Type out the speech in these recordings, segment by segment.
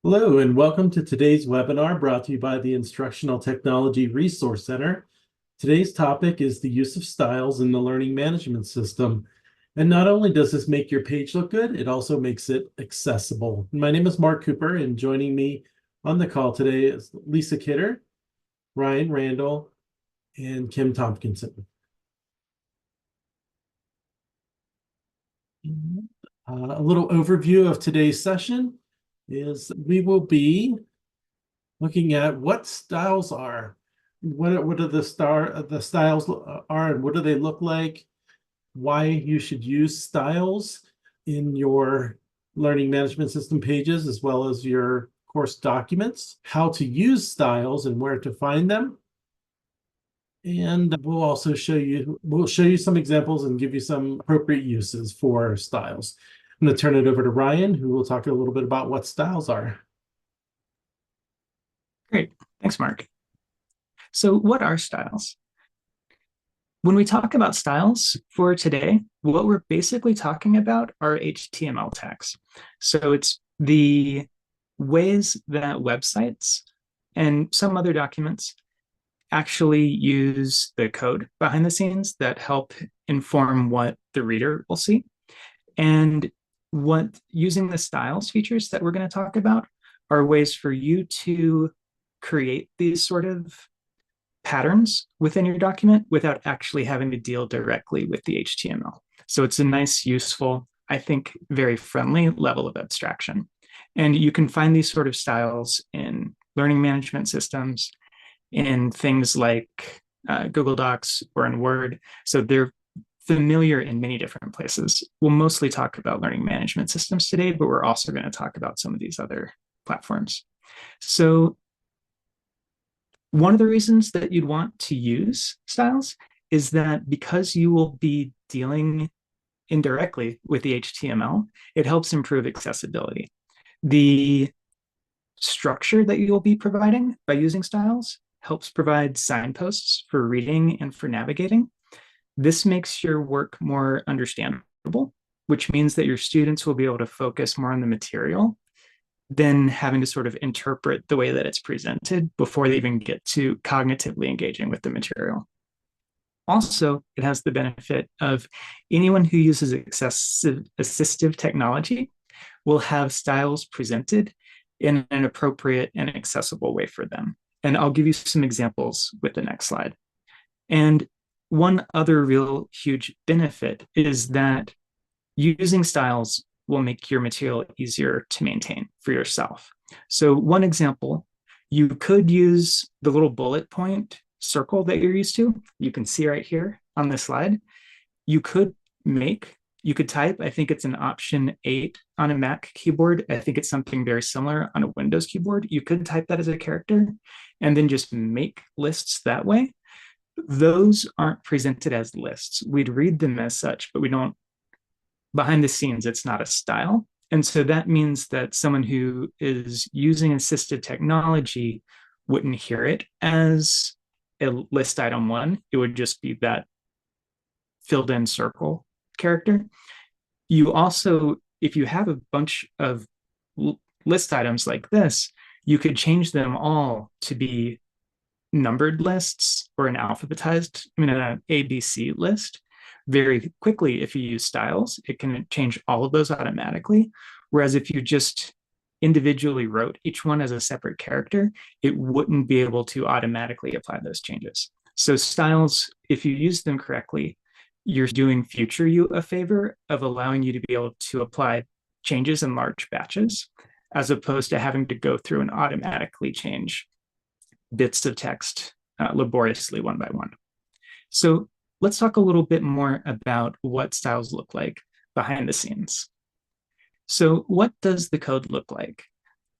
Hello, and welcome to today's webinar brought to you by the Instructional Technology Resource Center. Today's topic is the use of styles in the learning management system. And not only does this make your page look good, it also makes it accessible. My name is Mark Cooper, and joining me on the call today is Lisa Kidder, Ryan Randall, and Kim Tompkinson. A little overview of today's session is we will be looking at what styles are, what are the styles are, and what do they look like, why you should use styles in your learning management system pages as well as your course documents, how to use styles and where to find them. And we'll show you some examples and give you some appropriate uses for styles. I'm going to turn it over to Ryan, who will talk a little bit about what styles are. Great. Thanks, Mark. So what are styles? When we talk about styles for today, what we're basically talking about are HTML tags. So it's the ways that websites and some other documents actually use the code behind the scenes that help inform what the reader will see. And what using the styles features that we're going to talk about are ways for you to create these sort of patterns within your document without actually having to deal directly with the HTML. So it's a nice, useful, I think, very friendly level of abstraction. And you can find these sort of styles in learning management systems, in things like Google Docs or in Word. So they're familiar in many different places. We'll mostly talk about learning management systems today, but we're also going to talk about some of these other platforms. So one of the reasons that you'd want to use styles is that because you will be dealing indirectly with the HTML, it helps improve accessibility. The structure that you'll be providing by using styles helps provide signposts for reading and for navigating. This makes your work more understandable, which means that your students will be able to focus more on the material than having to sort of interpret the way that it's presented before they even get to cognitively engaging with the material. Also, it has the benefit of anyone who uses assistive technology will have styles presented in an appropriate and accessible way for them. And I'll give you some examples with the next slide. And one other real huge benefit is that using styles will make your material easier to maintain for yourself. So one example, you could use the little bullet point circle that you're used to. You can see right here on this slide. You could type, I think it's an option 8 on a Mac keyboard. I think it's something very similar on a Windows keyboard. You could type that as a character and then just make lists that way. Those aren't presented as lists. We'd read them as such, but we don't. Behind the scenes, it's not a style. And so that means that someone who is using assisted technology wouldn't hear it as a list item 1. It would just be that filled in circle character. You also, if you have a bunch of list items like this, you could change them all to be numbered lists or an ABC list. Very quickly, if you use styles, it can change all of those automatically. Whereas if you just individually wrote each one as a separate character, it wouldn't be able to automatically apply those changes. So styles, if you use them correctly, you're doing future you a favor of allowing you to be able to apply changes in large batches, as opposed to having to go through and automatically change bits of text laboriously one by one. So let's talk a little bit more about what styles look like behind the scenes. So what does the code look like?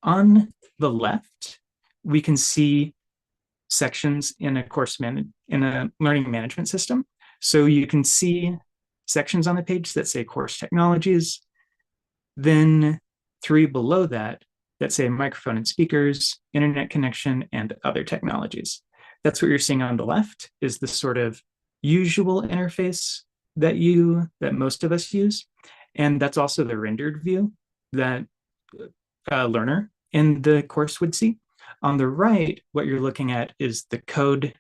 On the left, we can see sections in a learning management system. So you can see sections on the page that say course technologies, then 3 below that say microphone and speakers, internet connection, and other technologies. That's what you're seeing on the left is the sort of usual interface that most of us use. And that's also the rendered view that a learner in the course would see. On the right, what you're looking at is the code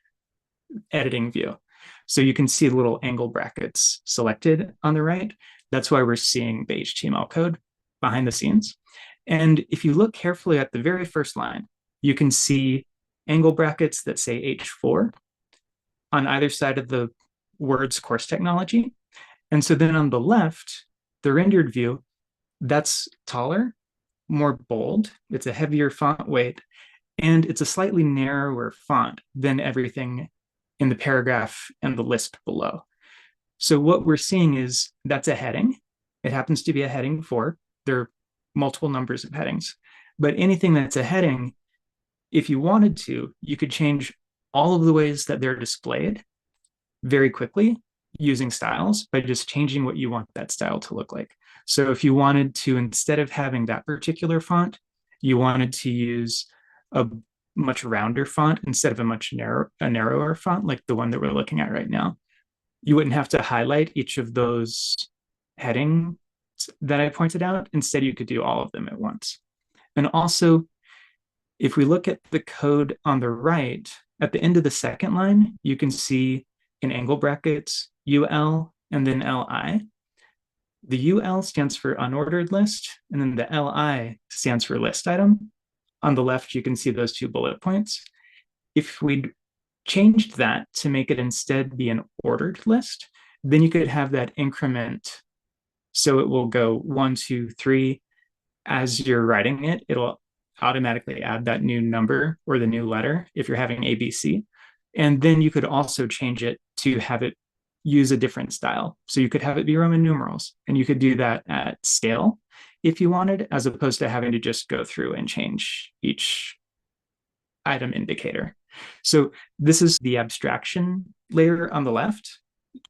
editing view. So you can see the little angle brackets selected on the right. That's why we're seeing the HTML code behind the scenes. And if you look carefully at the very first line, you can see angle brackets that say H4 on either side of the words course technology. And so then on the left, the rendered view, that's taller, more bold. It's a heavier font weight, and it's a slightly narrower font than everything in the paragraph and the list below. So what we're seeing is that's a heading. It happens to be a heading 4. There are multiple numbers of headings, but anything that's a heading, if you wanted to, you could change all of the ways that they're displayed very quickly using styles by just changing what you want that style to look like. So if you wanted to, instead of having that particular font, you wanted to use a much rounder font instead of a narrower font like the one that we're looking at right now, you wouldn't have to highlight each of those headings that I pointed out. Instead, you could do all of them at once. And also, if we look at the code on the right, at the end of the second line, you can see in angle brackets UL and then LI. The UL stands for unordered list, and then the LI stands for list item. On the left, you can see those 2 bullet points. If we'd changed that to make it instead be an ordered list, then you could have that increment. So it will go 1, 2, 3. As you're writing it, it'll automatically add that new number or the new letter if you're having ABC. And then you could also change it to have it use a different style. So you could have it be Roman numerals, and you could do that at scale if you wanted, as opposed to having to just go through and change each item indicator. So this is the abstraction layer on the left,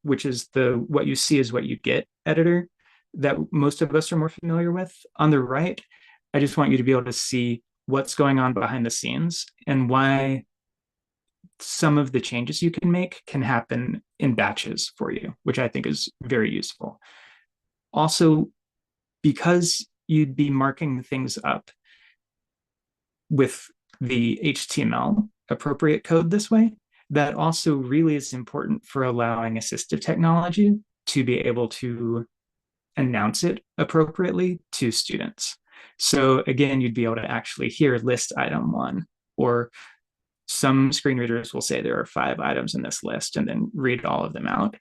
which is the what you see is what you get editor that most of us are more familiar with. On the right, I just want you to be able to see what's going on behind the scenes and why some of the changes you can make can happen in batches for you, which I think is very useful. Also, because you'd be marking things up with the HTML appropriate code this way, that also really is important for allowing assistive technology to be able to announce it appropriately to students. So again, you'd be able to actually hear list item 1, or some screen readers will say there are 5 items in this list and then read all of them out.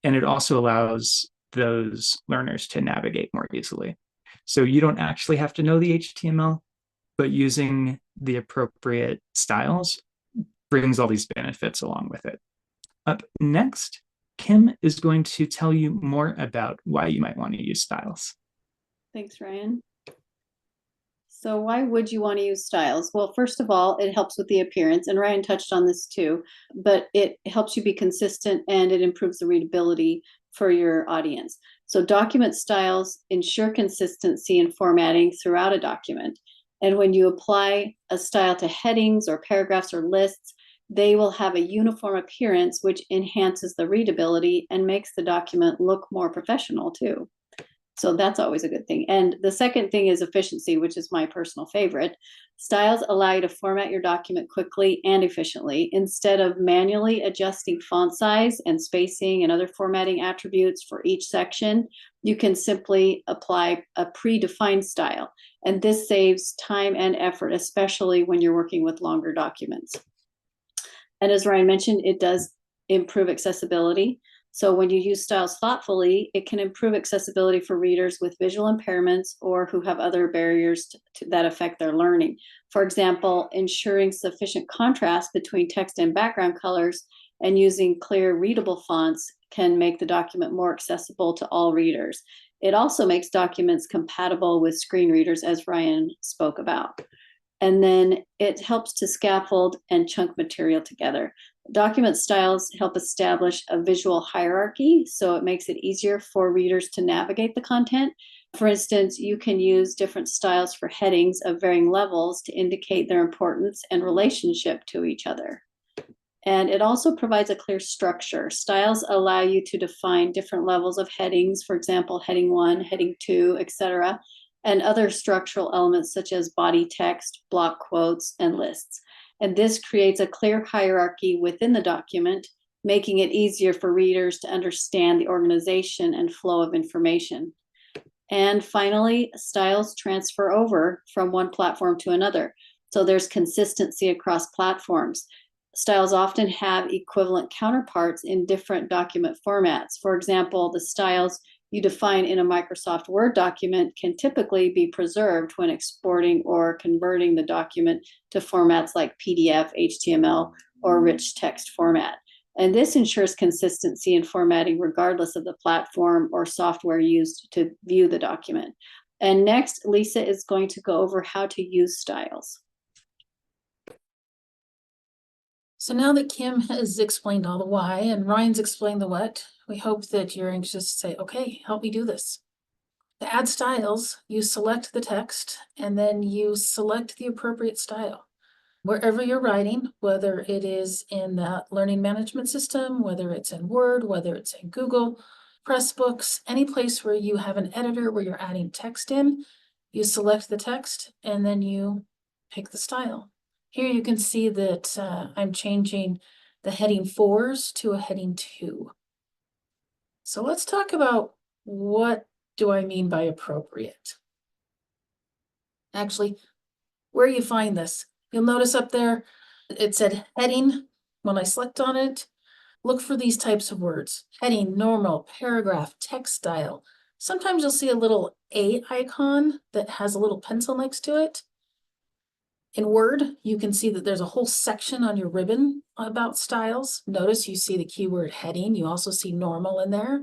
And it also allows those learners to navigate more easily. So you don't actually have to know the HTML, but using the appropriate styles brings all these benefits along with it. Up next, Kim is going to tell you more about why you might want to use styles. Thanks, Ryan. So why would you want to use styles? Well, first of all, it helps with the appearance, and Ryan touched on this too, but it helps you be consistent and it improves the readability for your audience. So document styles ensure consistency in formatting throughout a document. And when you apply a style to headings or paragraphs or lists, they will have a uniform appearance, which enhances the readability and makes the document look more professional too. So that's always a good thing. And the second thing is efficiency, which is my personal favorite. Styles allow you to format your document quickly and efficiently. Instead of manually adjusting font size and spacing and other formatting attributes for each section, you can simply apply a predefined style. And this saves time and effort, especially when you're working with longer documents. And as Ryan mentioned, it does improve accessibility. So when you use styles thoughtfully, it can improve accessibility for readers with visual impairments or who have other barriers that affect their learning. For example, ensuring sufficient contrast between text and background colors and using clear, readable fonts can make the document more accessible to all readers. It also makes documents compatible with screen readers, as Ryan spoke about. And then it helps to scaffold and chunk material together. Document styles help establish a visual hierarchy, so it makes it easier for readers to navigate the content. For instance, you can use different styles for headings of varying levels to indicate their importance and relationship to each other. And it also provides a clear structure. Styles allow you to define different levels of headings, for example, heading 1, heading 2, etc. and other structural elements such as body text, block quotes, and lists. And this creates a clear hierarchy within the document, making it easier for readers to understand the organization and flow of information. And finally, styles transfer over from one platform to another. So there's consistency across platforms. Styles often have equivalent counterparts in different document formats. For example, the styles you define in a Microsoft Word document can typically be preserved when exporting or converting the document to formats like PDF, HTML, or rich text format. And this ensures consistency in formatting regardless of the platform or software used to view the document. And next, Lisa is going to go over how to use styles. So now that Kim has explained all the why and Ryan's explained the what, we hope that you're anxious to say, okay, help me do this. To add styles, you select the text and then you select the appropriate style. Wherever you're writing, whether it is in the learning management system, whether it's in Word, whether it's in Google, Pressbooks, any place where you have an editor where you're adding text in, you select the text and then you pick the style. Here you can see that I'm changing the heading 4s to a heading 2. So let's talk about what do I mean by appropriate. Actually, where you find this, you'll notice up there, it said heading. When I select on it, look for these types of words: heading, normal, paragraph, text style. Sometimes you'll see a little A icon that has a little pencil next to it. In Word, you can see that there's a whole section on your ribbon about styles. Notice you see the keyword heading. You also see normal in there.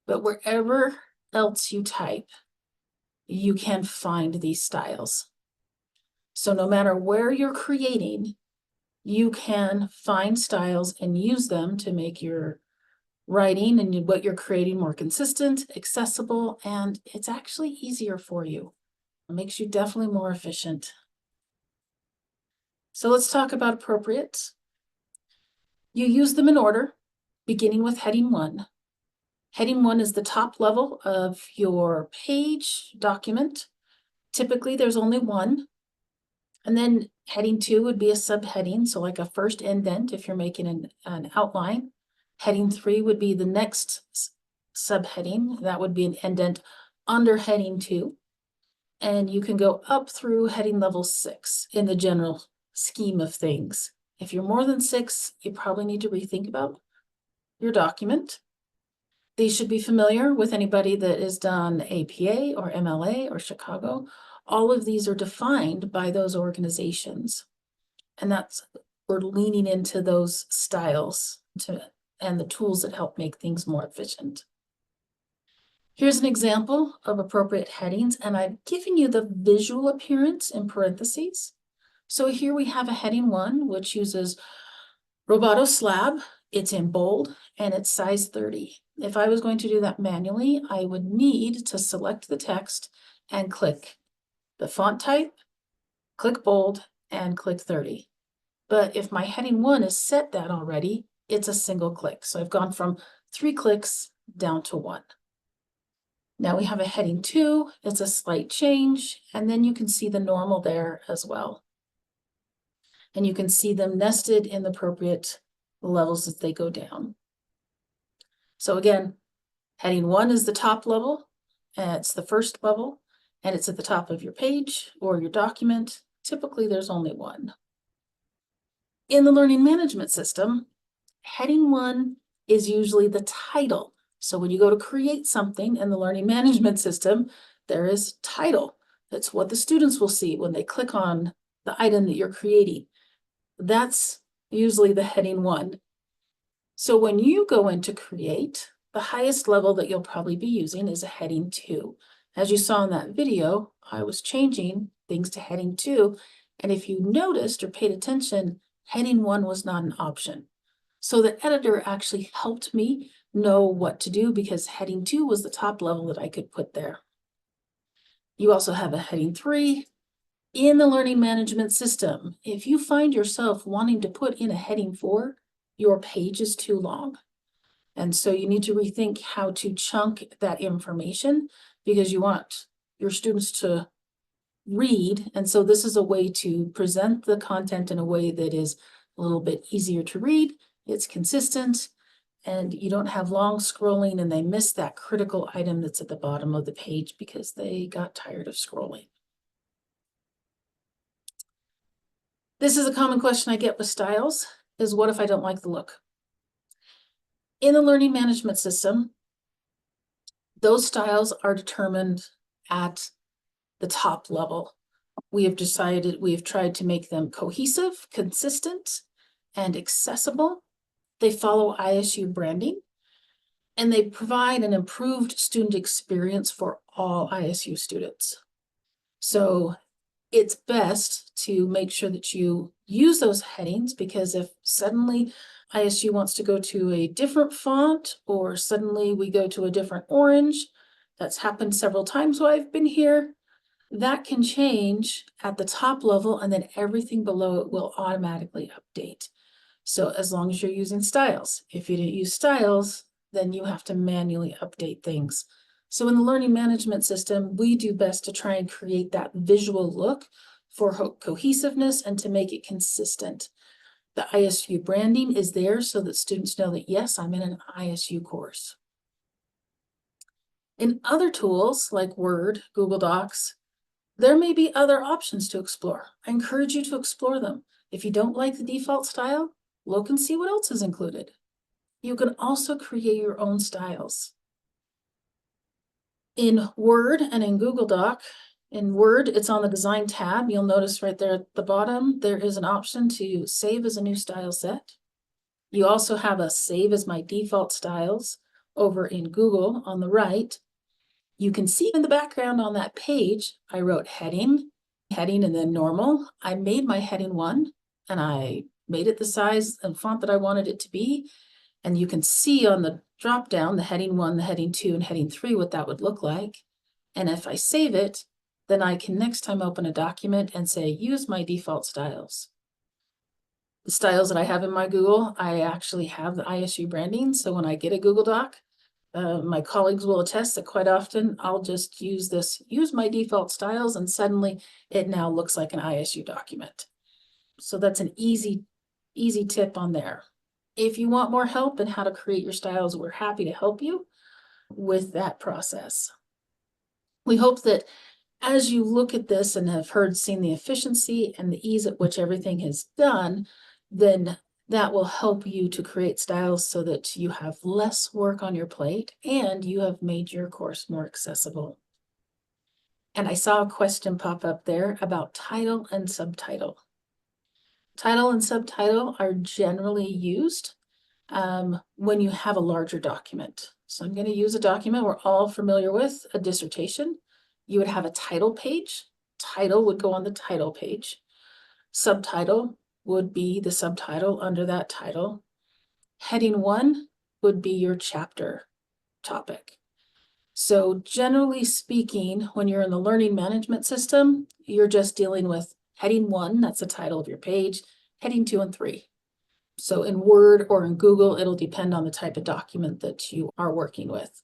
But wherever else you type, you can find these styles. So no matter where you're creating, you can find styles and use them to make your writing and what you're creating more consistent, accessible, and it's actually easier for you. It makes you definitely more efficient. So let's talk about appropriate. You use them in order, beginning with heading 1. Heading 1 is the top level of your page document. Typically, there's only one. And then heading 2 would be a subheading, so like a first indent if you're making an outline. Heading 3 would be the next subheading. That would be an indent under heading 2. And you can go up through heading level 6 in the general scheme of things. If you're more than 6, you probably need to rethink about your document. These should be familiar with anybody that has done APA or MLA or Chicago. All of these are defined by those organizations. And we're leaning into those styles and the tools that help make things more efficient. Here's an example of appropriate headings, and I've given you the visual appearance in parentheses. So here we have a heading 1, which uses Roboto Slab. It's in bold and it's size 30. If I was going to do that manually, I would need to select the text and click the font type, click bold, and click 30. But if my heading 1 is set that already, it's a single click. So I've gone from 3 clicks down to 1. Now we have a heading 2, it's a slight change, and then you can see the normal there as well. And you can see them nested in the appropriate levels as they go down. So again, heading 1 is the top level, and it's the first level, and it's at the top of your page or your document. Typically, there's only one. In the learning management system, heading 1 is usually the title. So when you go to create something in the learning management system, there is title. That's what the students will see when they click on the item that you're creating. That's usually the heading 1. So when you go into create, the highest level that you'll probably be using is a heading 2. As you saw in that video, I was changing things to heading 2. And if you noticed or paid attention, heading 1 was not an option. So the editor actually helped me know what to do because heading 2 was the top level that I could put there. You also have a heading 3. In the learning management system, if you find yourself wanting to put in a heading 4, your page is too long. And so you need to rethink how to chunk that information because you want your students to read. And so this is a way to present the content in a way that is a little bit easier to read. It's consistent, and you don't have long scrolling and they miss that critical item that's at the bottom of the page because they got tired of scrolling. This is a common question I get with styles, is what if I don't like the look? In the learning management system, those styles are determined at the top level. We have tried to make them cohesive, consistent, and accessible. They follow ISU branding, and they provide an improved student experience for all ISU students. So it's best to make sure that you use those headings, because if suddenly ISU wants to go to a different font, or suddenly we go to a different orange, that's happened several times while I've been here, that can change at the top level, and then everything below it will automatically update. So as long as you're using styles, if you didn't use styles, then you have to manually update things. So in the learning management system, we do best to try and create that visual look for cohesiveness and to make it consistent. The ISU branding is there so that students know that, yes, I'm in an ISU course. In other tools like Word, Google Docs, there may be other options to explore. I encourage you to explore them. If you don't like the default style, look and see what else is included. You can also create your own styles. In Word and in Google Doc, in Word, it's on the Design tab. You'll notice right there at the bottom, there is an option to save as a new style set. You also have a Save as my default styles over in Google on the right. You can see in the background on that page, I wrote heading, and then normal. I made my heading 1, and I made it the size and font that I wanted it to be. And you can see on the drop down, the heading 1, the heading 2, and heading 3, what that would look like. And if I save it, then I can next time open a document and say, use my default styles. The styles that I have in my Google, I actually have the ISU branding. So when I get a Google Doc, my colleagues will attest that quite often I'll just use my default styles, and suddenly it now looks like an ISU document. So that's an easy tip on there. If you want more help in how to create your styles, we're happy to help you with that process. We hope that as you look at this and have seen the efficiency and the ease at which everything is done, then that will help you to create styles so that you have less work on your plate and you have made your course more accessible. And I saw a question pop up there about title and subtitle. Title and subtitle are generally used when you have a larger document. So I'm going to use a document we're all familiar with, a dissertation. You would have a title page. Title would go on the title page. Subtitle would be the subtitle under that title. Heading 1 would be your chapter topic. So generally speaking, when you're in the learning management system, you're just dealing with heading 1, that's the title of your page, heading 2 and 3. So in Word or in Google, it'll depend on the type of document that you are working with.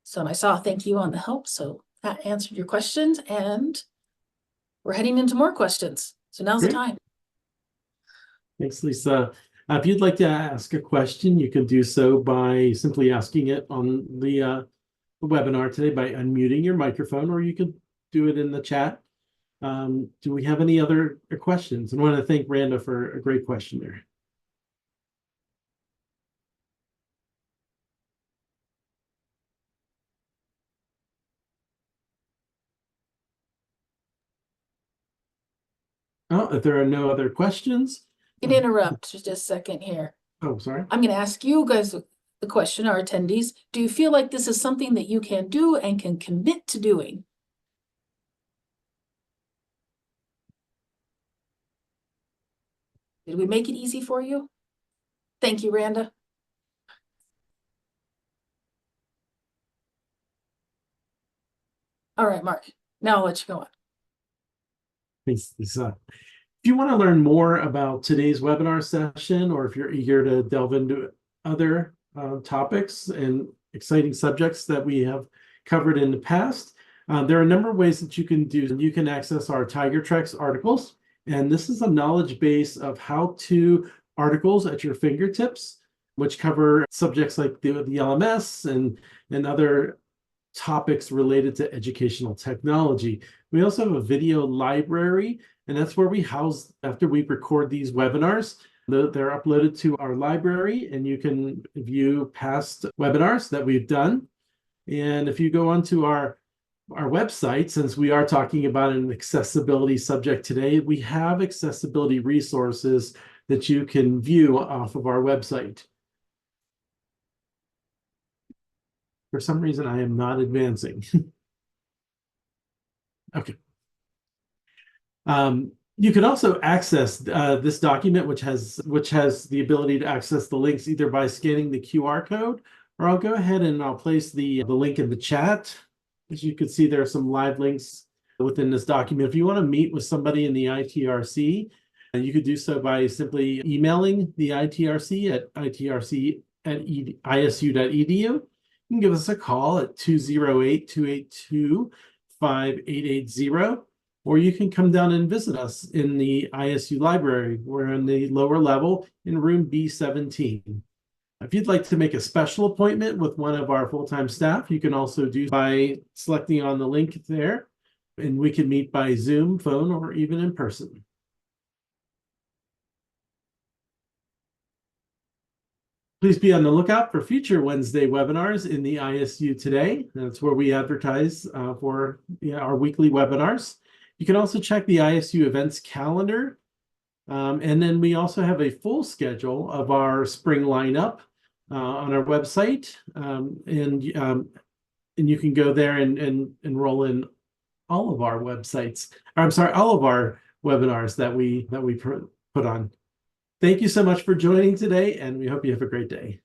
So I saw a thank you on the help, so that answered your questions, and we're heading into more questions. So now's the time. Thanks, Lisa. If you'd like to ask a question, you can do so by simply asking it on the webinar today by unmuting your microphone, or you could do it in the chat. Do we have any other questions? And I want to thank Randa for a great question there. Oh, if there are no other questions. You can interrupt just a second here. Oh, sorry. I'm going to ask you guys the question, our attendees. Do you feel like this is something that you can do and can commit to doing? Did we make it easy for you? Thank you, Randa. All right, Mark, now I'll let you go on. Thanks, Lisa. If you want to learn more about today's webinar session, or if you're eager to delve into other topics and exciting subjects that we have covered in the past, There are a number of ways that you can do. You can access our Tiger Treks articles, and this is a knowledge base of how-to articles at your fingertips, which cover subjects like the LMS and other topics related to educational technology. We also have a video library, and that's where we house, after we record these webinars, they're uploaded to our library, and you can view past webinars that we've done. And if you go onto our website, since we are talking about an accessibility subject today, we have accessibility resources that you can view off of our website. For some reason, I am not advancing. Okay. You can also access this document, which has the ability to access the links either by scanning the QR code, or I'll go ahead and I'll place the link in the chat. As you can see, there are some live links within this document. If you want to meet with somebody in the ITRC, you could do so by simply emailing the ITRC at itrc@isu.edu. You can give us a call at 208-282-5880, or you can come down and visit us in the ISU library. We're in the lower level in room B17. If you'd like to make a special appointment with one of our full-time staff, you can also do by selecting on the link there, and we can meet by Zoom, phone, or even in person. Please be on the lookout for future Wednesday webinars in the ISU Today. That's where we advertise for our weekly webinars. You can also check the ISU events calendar. And then we also have a full schedule of our spring lineup on our website. And you can go there and enroll in all of our websites. I'm sorry, all of our webinars that we put on. Thank you so much for joining today, and we hope you have a great day.